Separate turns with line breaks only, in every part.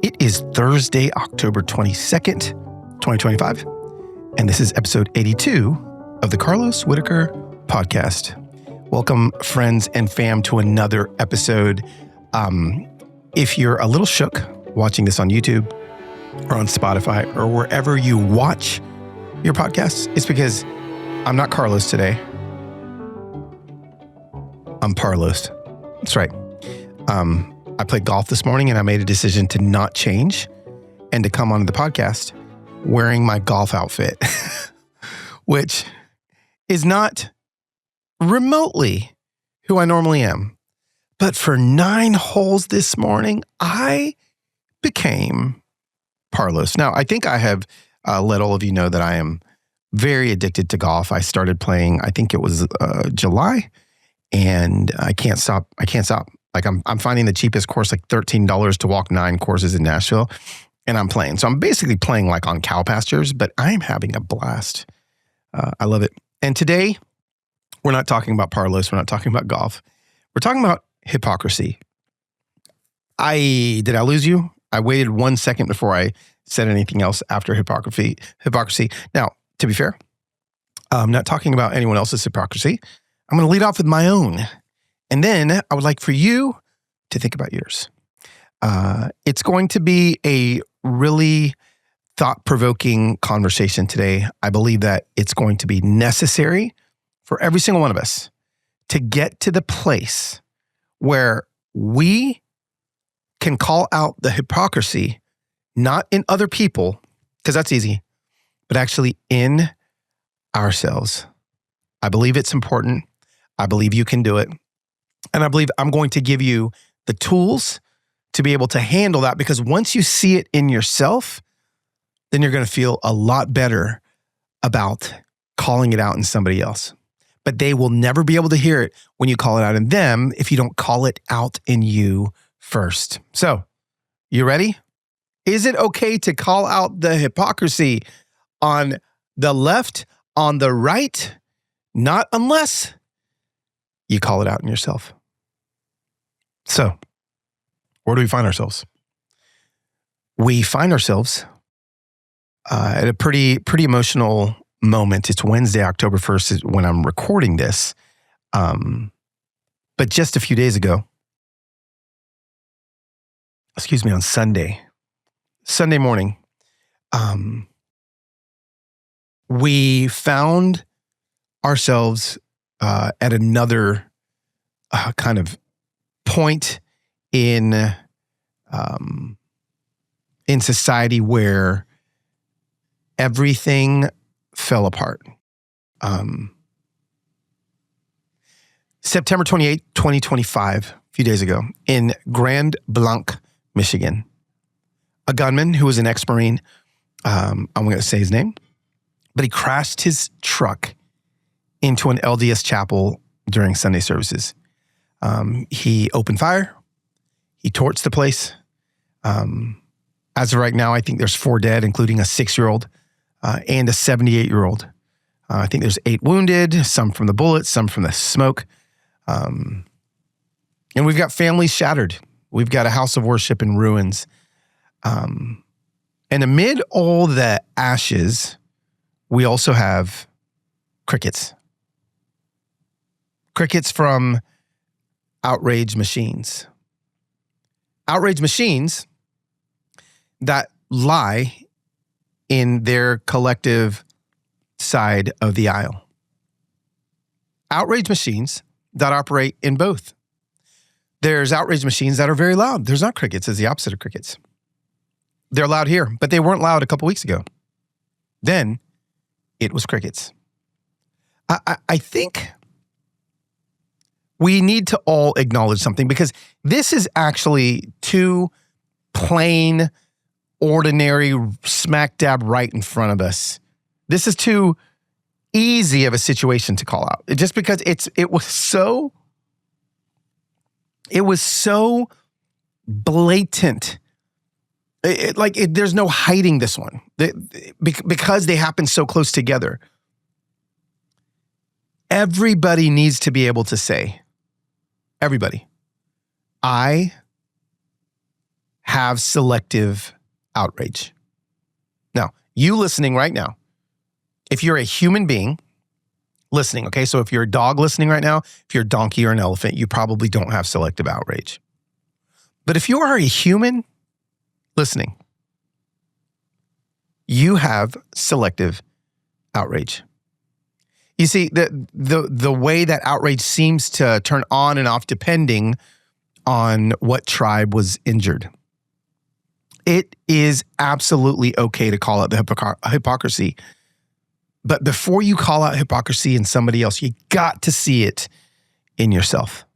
It is Thursday, October 22nd, 2025, and this is episode 82 of the Carlos Whittaker podcast. Welcome, friends and fam, to another episode. If you're a little shook watching this on YouTube or on Spotify or wherever you watch your podcasts, it's because I'm not Carlos today. I'm Parlos. That's right. I played golf this morning and I made a decision to not change and to come onto the podcast wearing my golf outfit, which is not remotely who I normally am. But for 9 holes this morning, I became Parlos. Now, I think I have let all of you know that I am very addicted to golf. I started playing, I think it was July, and I can't stop. Like I'm finding the cheapest course, like $13 to walk 9 courses in Nashville, and I'm playing. So I'm basically playing like on cow pastures, but I'm having a blast. I love it. And today, we're not talking about Parlos. We're not talking about golf. We're talking about hypocrisy. Did I lose you? I waited 1 second before I said anything else after hypocrisy. Now, to be fair, I'm not talking about anyone else's hypocrisy. I'm going to lead off with my own. And then I would like for you to think about yours. It's going to be a really thought-provoking conversation today. I believe that it's going to be necessary for every single one of us to get to the place where we can call out the hypocrisy, not in other people, because that's easy, but actually in ourselves. I believe it's important. I believe you can do it. And I believe I'm going to give you the tools to be able to handle that, because once you see it in yourself, then you're going to feel a lot better about calling it out in somebody else. But they will never be able to hear it when you call it out in them if you don't call it out in you first. So, you ready? Is it okay to call out the hypocrisy on the left, on the right? Not unless you call it out in yourself. So, where do we find ourselves? We find ourselves at a pretty emotional moment. It's Wednesday, October 1st is when I'm recording this. But just a few days ago, on Sunday morning, we found ourselves at another kind of point in society where everything fell apart. September 28, 2025, a few days ago, in Grand Blanc, Michigan, a gunman who was an ex-Marine, I'm going to say his name, but he crashed his truck into an LDS chapel during Sunday services. He opened fire. He torched the place. As of right now, I think there's 4 dead, including a 6-year-old and a 78-year-old. I think there's 8 wounded, some from the bullets, some from the smoke. And we've got families shattered. We've got a house of worship in ruins. And amid all the ashes, we also have crickets. Crickets from outrage machines. Outrage machines that lie in their collective side of the aisle. Outrage machines that operate in both. There's outrage machines that are very loud. There's not crickets. It's the opposite of crickets. They're loud here, but they weren't loud a couple weeks ago. Then it was crickets. I think we need to all acknowledge something, because this is actually too plain, ordinary, smack dab right in front of us. This is too easy of a situation to call out. Just because it was so blatant. There's no hiding this one, because they happen so close together. Everybody needs to be able to say, everybody, I have selective outrage. Now, you listening right now, if you're a human being listening, okay, so if you're a dog listening right now, if you're a donkey or an elephant, you probably don't have selective outrage. But if you are a human listening, you have selective outrage. You see, the way that outrage seems to turn on and off depending on what tribe was injured. It is absolutely okay to call out the hypocrisy. But before you call out hypocrisy in somebody else, you got to see it in yourself.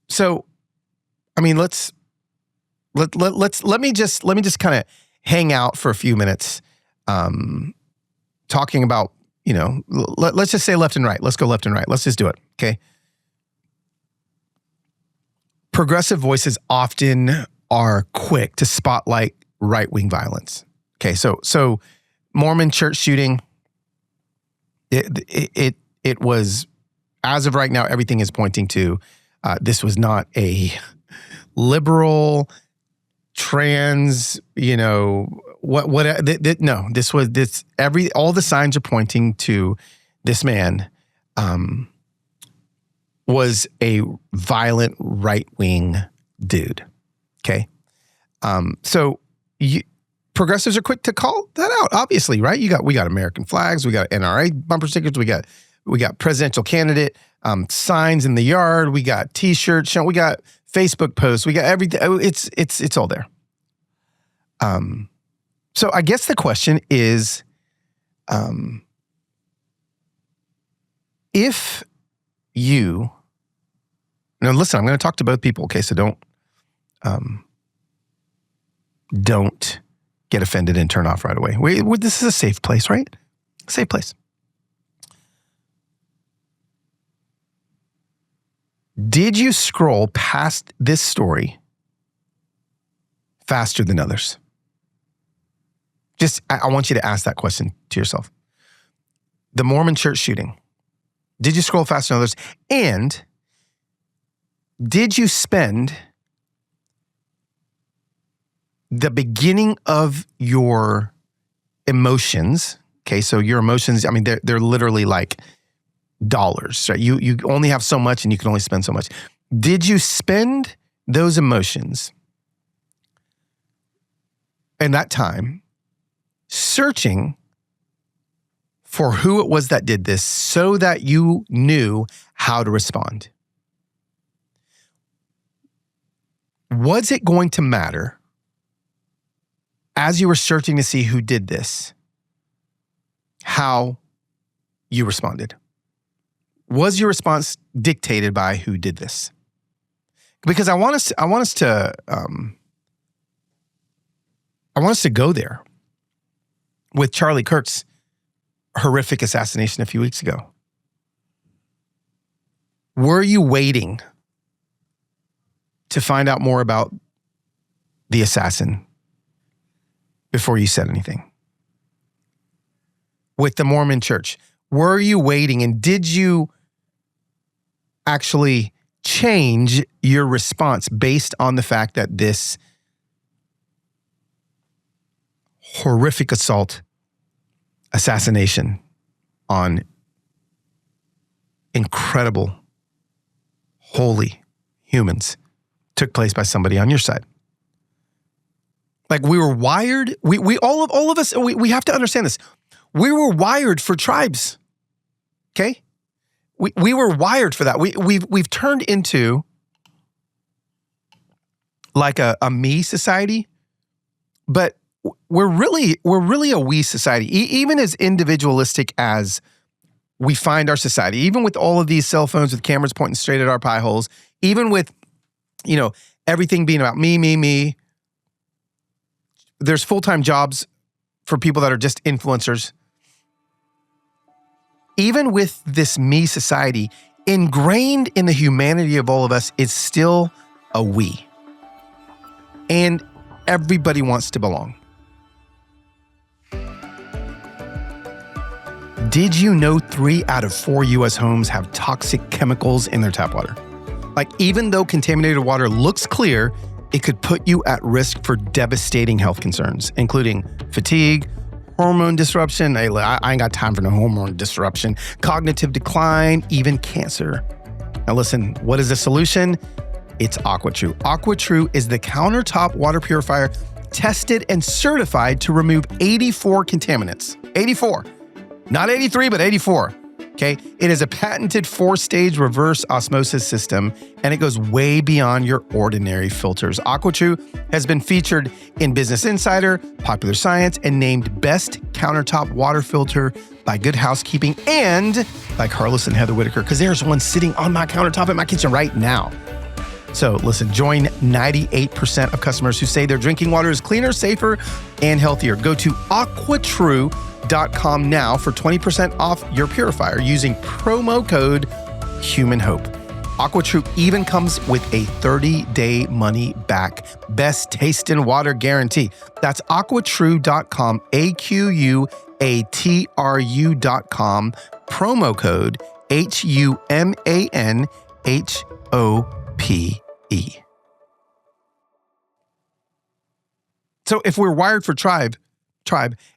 So, I mean, let me just kind of hang out for a few minutes, talking about, let's just say left and right. Let's go left and right. Let's just do it. Okay. Progressive voices often are quick to spotlight right-wing violence. Okay. So Mormon church shooting, it was, as of right now, everything is pointing to, this was not a liberal, trans, no, all the signs are pointing to this man, was a violent right-wing dude. Okay. So progressives are quick to call that out, obviously, right? We got American flags, we got NRA bumper stickers, we got presidential candidate signs in the yard, we got T-shirts, we got Facebook posts, we got everything. It's all there. So I guess the question is, if you, now listen, I'm going to talk to both people, okay? So don't get offended and turn off right away. This is a safe place, right? Safe place. Did you scroll past this story faster than others? I want you to ask that question to yourself. The Mormon church shooting. Did you scroll faster than others? And did you spend the beginning of your emotions? Okay, so your emotions, I mean, they're literally like dollars, right? You only have so much and you can only spend so much. Did you spend those emotions in that time searching for who it was that did this so that you knew how to respond? Was it going to matter as you were searching to see who did this, how you responded? Was your response dictated by who did this? Because I want us to go there with Charlie Kirk's horrific assassination a few weeks ago. Were you waiting to find out more about the assassin before you said anything? With the Mormon church, were you waiting, and did you actually change your response based on the fact that this horrific assassination on incredible, holy humans took place by somebody on your side? Like, we were wired, all of us, we have to understand this. We were wired for tribes. Okay? We were wired for that. We've turned into like a me society, but we're really a we society. Even as individualistic as we find our society, even with all of these cell phones with cameras pointing straight at our pie holes, even with, everything being about me. There's full-time jobs for people that are just influencers. Even with this me society, ingrained in the humanity of all of us is still a we. And everybody wants to belong. Did you know 3 out of 4 U.S. homes have toxic chemicals in their tap water? Like, even though contaminated water looks clear, it could put you at risk for devastating health concerns, including fatigue, hormone disruption. I ain't got time for no hormone disruption, cognitive decline, even cancer. Now listen, what is the solution? It's AquaTrue. AquaTrue is the countertop water purifier tested and certified to remove 84 contaminants. 84. Not 83, but 84. Okay, it is a patented 4-stage reverse osmosis system, and it goes way beyond your ordinary filters. AquaTrue has been featured in Business Insider, Popular Science, and named Best Countertop Water Filter by Good Housekeeping and by Carlos and Heather Whittaker, because there's one sitting on my countertop in my kitchen right now. So listen, join 98% of customers who say their drinking water is cleaner, safer, and healthier. Go to AquaTrue.com now for 20% off your purifier using promo code HUMANHOPE. AquaTrue even comes with a 30-day money-back best taste in water guarantee. That's AquaTrue.com, AquaTru.com, promo code HUMANHOPE. So if we're wired for tribe,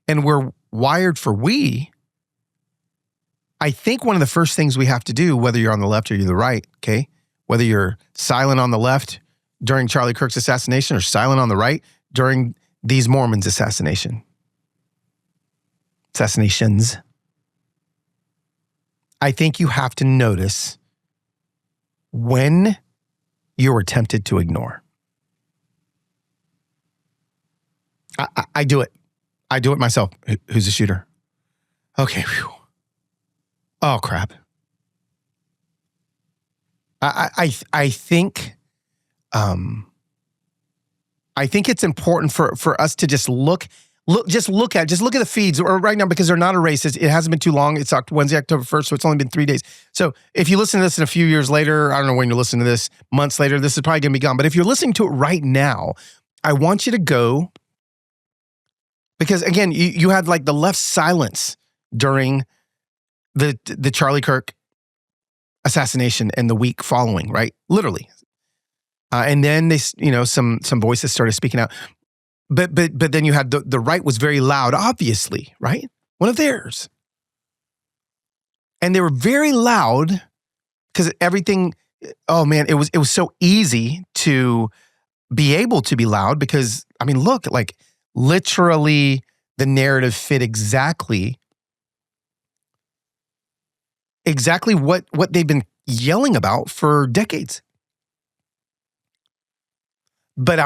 and we're wired for we, I think one of the first things we have to do, whether you're on the left or you're the right, okay, whether you're silent on the left during Charlie Kirk's assassination or silent on the right during these Mormons' assassinations, I think you have to notice when you are tempted to ignore. I do it. I do it myself. Who's the shooter? Okay. Whew. Oh, crap. I think it's important for us to just look at the feeds right now, because they're not erased. It hasn't been too long. It's Wednesday, October 1st, so it's only been 3 days. So if you listen to this in a few years later, I don't know when you're listening to this, months later, this is probably going to be gone. But if you're listening to it right now, I want you to go. Because again, you had like the left silence during the Charlie Kirk assassination and the week following, right? Literally. And then they, some voices started speaking out. But then you had the right was very loud, obviously, right? One of theirs. And they were very loud because everything, oh man, it was so easy to be able to be loud because, I mean, look, like, literally, the narrative fit exactly what they've been yelling about for decades. But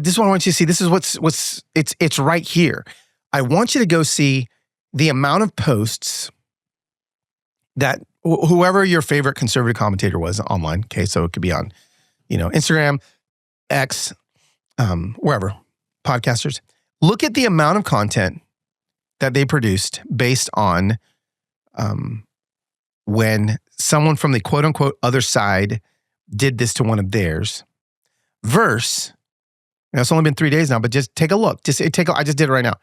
this is what I want you to see. This is it's right here. I want you to go see the amount of posts that whoever your favorite conservative commentator was online. Okay, so it could be on, Instagram, X, wherever, podcasters. Look at the amount of content that they produced based on when someone from the quote unquote other side did this to one of theirs. Verse, it's only been 3 days now, but just take a look. I just did it right now.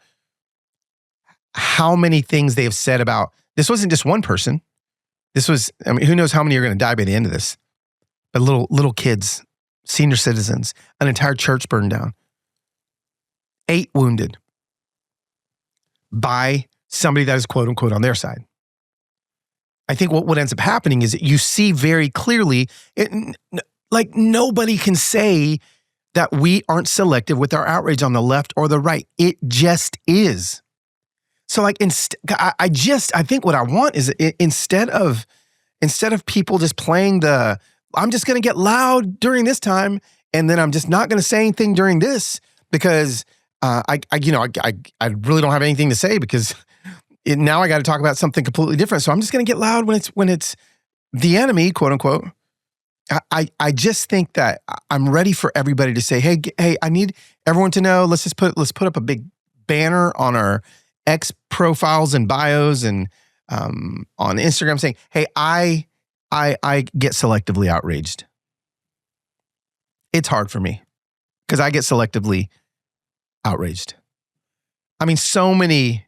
How many things they have said about this wasn't just one person. This was, who knows how many are going to die by the end of this? But little kids, senior citizens, an entire church burned down. 8 wounded by somebody that is quote unquote on their side. I think what ends up happening is that you see very clearly, like nobody can say that we aren't selective with our outrage on the left or the right. It just is. So like, I think what I want is instead of people just playing I'm just going to get loud during this time and then I'm just not going to say anything during this because I really don't have anything to say because now I got to talk about something completely different. So I'm just going to get loud when it's the enemy, quote unquote. I just think that I'm ready for everybody to say, hey, I need everyone to know. Let's put up a big banner on our X profiles and bios and on Instagram saying, hey, I get selectively outraged. It's hard for me because I get selectively outraged. I mean, so many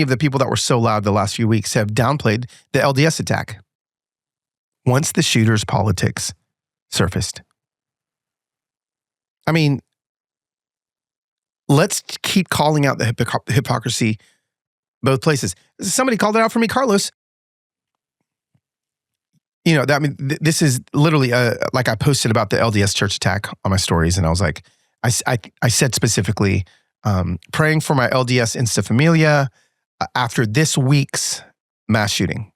of the people that were so loud the last few weeks have downplayed the LDS attack. once the shooter's politics surfaced. I mean, let's keep calling out the hypocrisy both places. Somebody called it out for me, Carlos. You know, this is literally like I posted about the LDS church attack on my stories, and I was like, I said specifically, praying for my LDS Insta Familia after this week's mass shooting.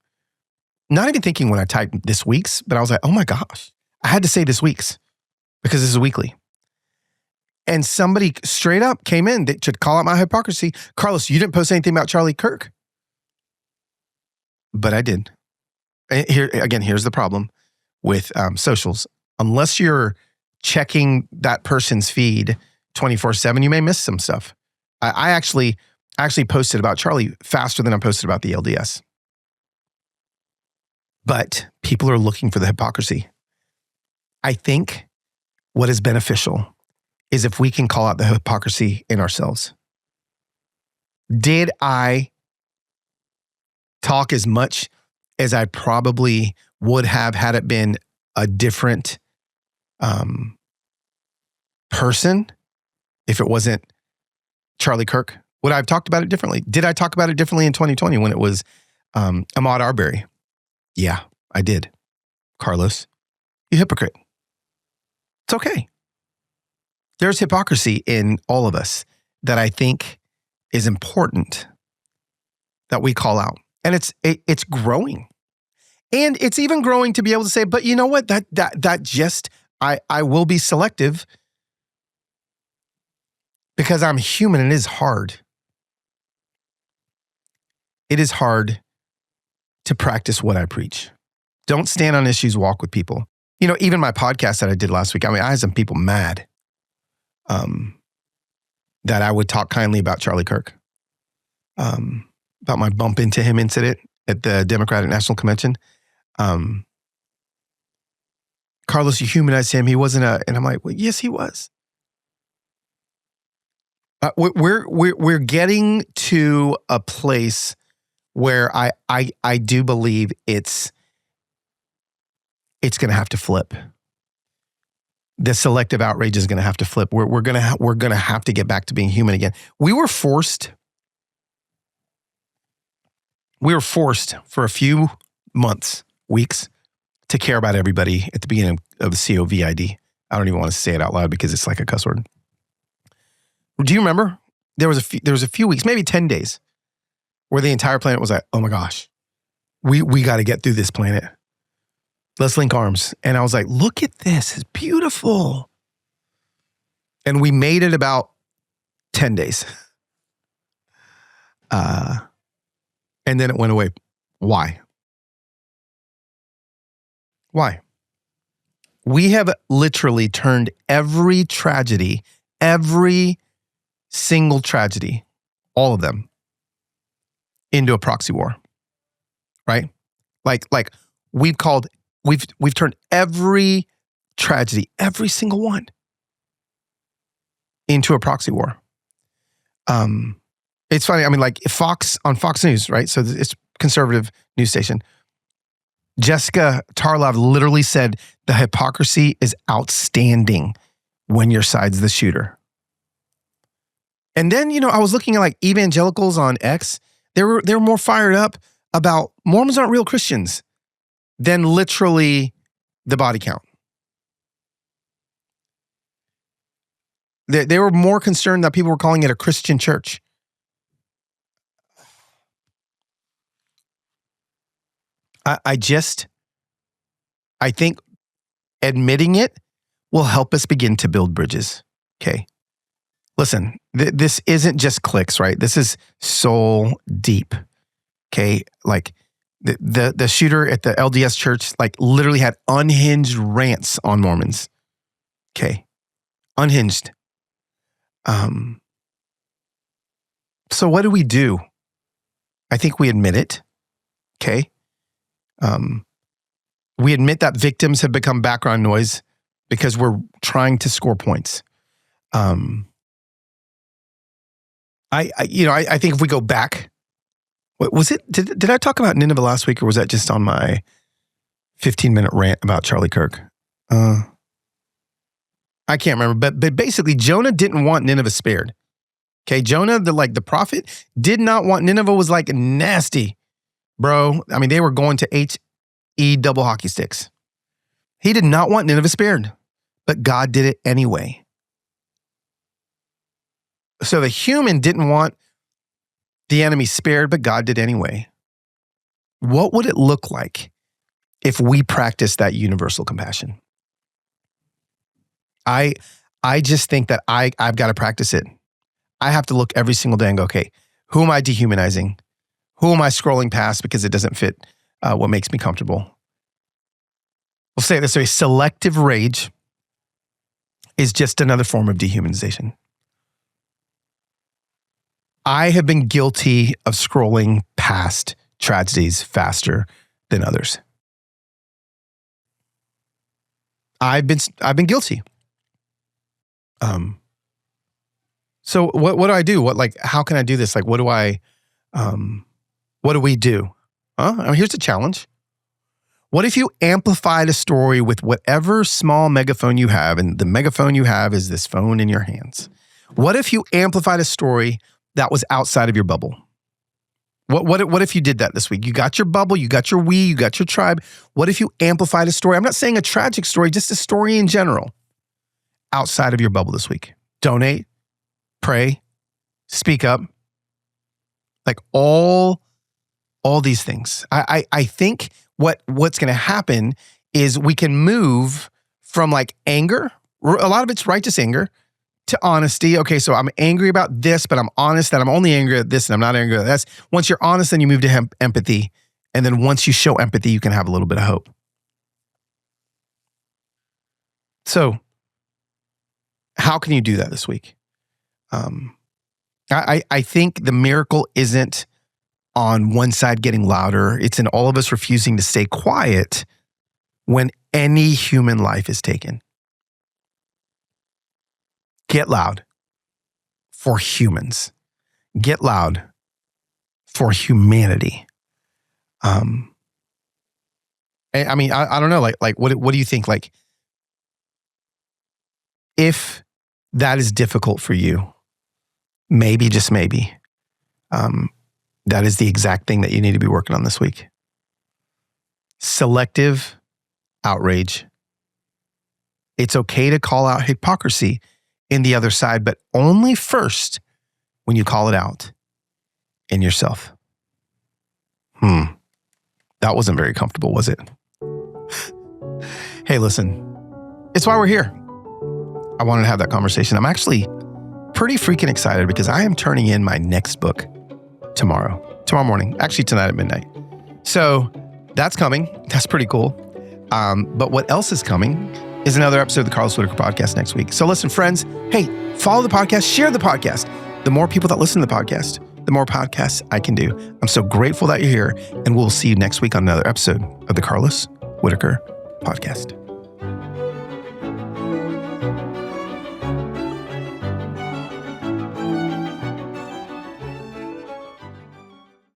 Not even thinking when I typed this week's, but I was like, oh my gosh, I had to say this week's because this is weekly. And somebody straight up came in that should call out my hypocrisy. Carlos, you didn't post anything about Charlie Kirk. But I did. Here's the problem with socials. Unless you're checking that person's feed 24/7, you may miss some stuff. I actually posted about Charlie faster than I posted about the LDS. But people are looking for the hypocrisy. I think what is beneficial is if we can call out the hypocrisy in ourselves. Did I talk as much as I probably would have had it been a different person? If it wasn't Charlie Kirk, would I have talked about it differently? Did I talk about it differently in 2020 when it was Ahmaud Arbery? Yeah, I did. Carlos, you hypocrite. It's okay. There's hypocrisy in all of us that I think is important that we call out. And it's growing. And it's even growing to be able to say, but you know what? I will be selective because I'm human and it is hard. It is hard to practice what I preach. Don't stand on issues, walk with people. You know, even my podcast that I did last week, I mean, I had some people mad that I would talk kindly about Charlie Kirk, about my bump into him incident at the Democratic National Convention. Carlos, you humanized him. He wasn't and I'm like, well, yes, he was. We're getting to a place where I do believe it's going to have to flip. The selective outrage is going to have to flip. We're going to have to get back to being human again. We were forced for a few months, weeks, to care about everybody at the beginning of the COVID. I don't even want to say it out loud because it's like a cuss word. Do you remember? There was a few weeks, maybe 10 days, where the entire planet was like, oh my gosh, we got to get through this planet. Let's link arms. And I was like, look at this. It's beautiful. And we made it about 10 days. And then it went away. Why? Why? We have literally turned every tragedy, every single tragedy, all of them, into a proxy war. Right? Like we've turned every tragedy, every single one, into a proxy war. It's funny. I mean, like on Fox News, right? So it's conservative news station. Jessica Tarlov literally said the hypocrisy is outstanding when your side's the shooter. And then, you know, I was looking at like evangelicals on X. They were more fired up about Mormons aren't real Christians than literally the body count. They were more concerned that people were calling it a Christian church. I think admitting it will help us begin to build bridges. Okay. Listen, this isn't just clicks, right? This is soul deep. Okay. Like the shooter at the LDS church, like literally had unhinged rants on Mormons. Okay. Unhinged. So what do? I think we admit it. Okay. We admit that victims have become background noise because we're trying to score points. I think if we go back, what was it? Did I talk about Nineveh last week, or was that just on my 15-minute rant about Charlie Kirk. I can't remember, but basically Jonah didn't want Nineveh spared. Okay, Jonah, the prophet, did not want Nineveh. Was like nasty, bro. I mean, they were going to H-E double hockey sticks. He did not want Nineveh spared, but God did it anyway. So the human didn't want the enemy spared, but God did anyway. What would it look like if we practiced that universal compassion? I just think that I've got to practice it. I have to look every single day and go, okay, who am I dehumanizing? Who am I scrolling past because it doesn't fit what makes me comfortable? We'll say it this way: selective rage is just another form of dehumanization. I have been guilty of scrolling past tragedies faster than others. I've been guilty. So what do I do? How can I do this? What do we do? I mean, here's the challenge. What if you amplified a story with whatever small megaphone you have, and the megaphone you have is this phone in your hands? What if you amplified a story that was outside of your bubble? What if you did that this week? You got your bubble, you got your we, you got your tribe. What if you amplified a story? I'm not saying a tragic story, just a story in general, outside of your bubble this week. Donate, pray, speak up, all these things. I think what's going to happen is we can move from anger. A lot of it's righteous anger, to honesty. Okay, so I'm angry about this, but I'm honest that I'm only angry at this and I'm not angry at this. Once you're honest, then you move to empathy. And then once you show empathy, you can have a little bit of hope. So how can you do that this week? I think the miracle isn't on one side getting louder. It's in all of us refusing to stay quiet when any human life is taken. Get loud for humans. Get loud for humanity. I mean, I don't know. What do you think? If that is difficult for you, maybe, just maybe, that is the exact thing that you need to be working on this week. Selective outrage. It's okay to call out hypocrisy in the other side, but only first when you call it out in yourself. That wasn't very comfortable, was it? Hey, listen, it's why we're here. I wanted to have that conversation. I'm actually pretty freaking excited because I am turning in my next book tomorrow morning, actually tonight at midnight. So that's coming. That's pretty cool. But what else is coming is another episode of the Carlos Whittaker podcast next week. So listen, friends, hey, follow the podcast, share the podcast. The more people that listen to the podcast, the more podcasts I can do. I'm so grateful that you're here, and we'll see you next week on another episode of the Carlos Whittaker podcast.